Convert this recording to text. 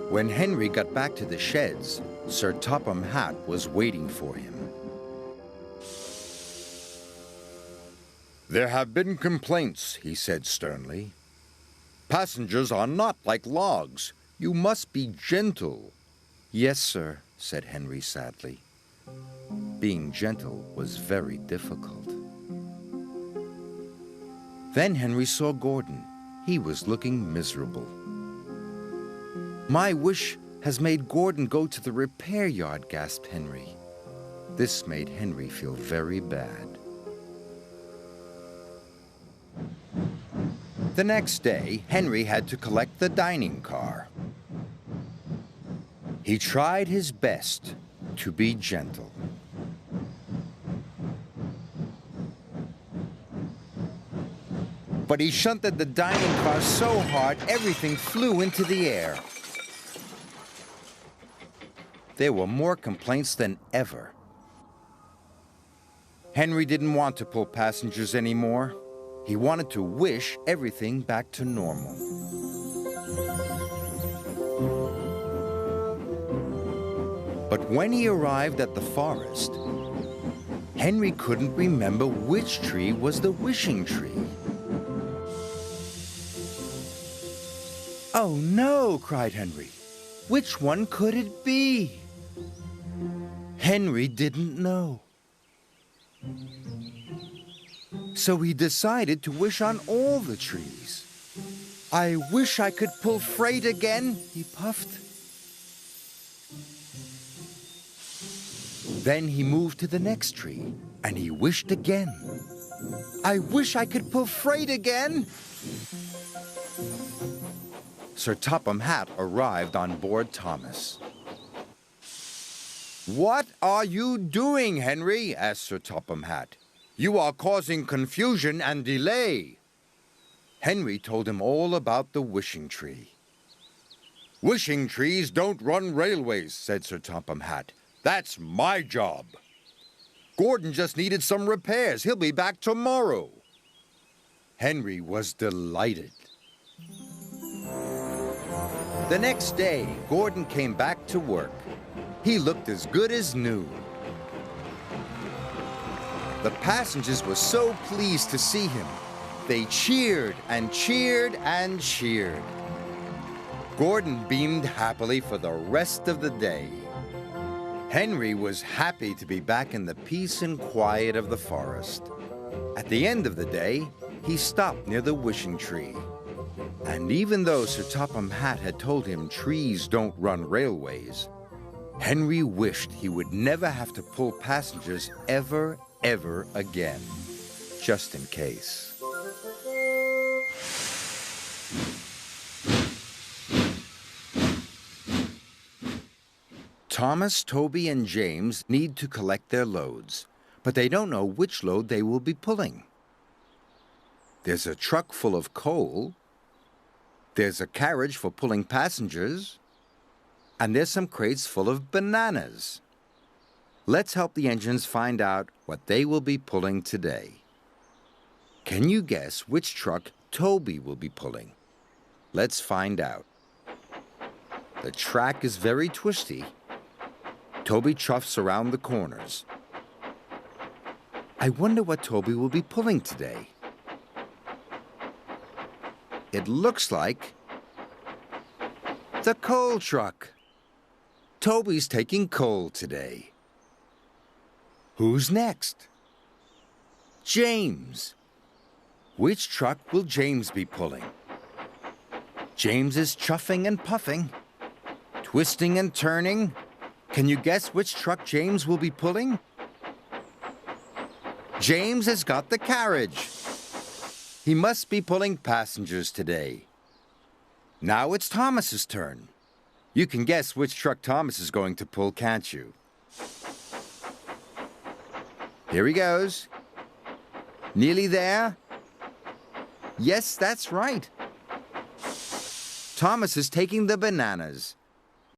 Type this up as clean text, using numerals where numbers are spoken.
When Henry got back to the sheds, Sir Topham Hatt was waiting for him. "There have been complaints," he said sternly. "Passengers are not like logs. You must be gentle." "Yes, sir," said Henry sadly. Being gentle was very difficult. Then Henry saw Gordon. He was looking miserable. "My wish has made Gordon go to the repair yard," gasped Henry. This made Henry feel very bad. The next day, Henry had to collect the dining car. He tried his best to be gentle. But he shunted the dining car so hard, everything flew into the air. There were more complaints than ever. Henry didn't want to pull passengers anymore. He wanted to wish everything back to normal. But when he arrived at the forest, Henry couldn't remember which tree was the wishing tree. "Oh no," cried Henry. "Which one could it be?" Henry didn't know. So he decided to wish on all the trees. "I wish I could pull freight again," he puffed. Then he moved to the next tree, and he wished again. "I wish I could pull freight again." Sir Topham Hatt arrived on board Thomas. "What are you doing, Henry?" asked Sir Topham Hatt. "You are causing confusion and delay." Henry told him all about the wishing tree. "Wishing trees don't run railways," said Sir Topham Hatt. "That's my job. Gordon just needed some repairs. He'll be back tomorrow." Henry was delighted. The next day, Gordon came back to work. He looked as good as new. The passengers were so pleased to see him. They cheered and cheered and cheered. Gordon beamed happily for the rest of the day. Henry was happy to be back in the peace and quiet of the forest. At the end of the day, he stopped near the wishing tree. And even though Sir Topham Hatt had told him trees don't run railways, Henry wished he would never have to pull passengers ever again, just in case. Thomas, Toby, and James need to collect their loads, but they don't know which load they will be pulling. There's a truck full of coal, there's a carriage for pulling passengers, and there's some crates full of bananas. Let's help the engines find out what they will be pulling today. Can you guess which truck Toby will be pulling? Let's find out. The track is very twisty. Toby chuffs around the corners. I wonder what Toby will be pulling today. It looks like the coal truck. Toby's taking coal today. Who's next? James. Which truck will James be pulling? James is chuffing and puffing, twisting and turning. Can you guess which truck James will be pulling? James has got the carriage. He must be pulling passengers today. Now it's Thomas's turn. You can guess which truck Thomas is going to pull, can't you? Here he goes. Nearly there? Yes, that's right. Thomas is taking the bananas.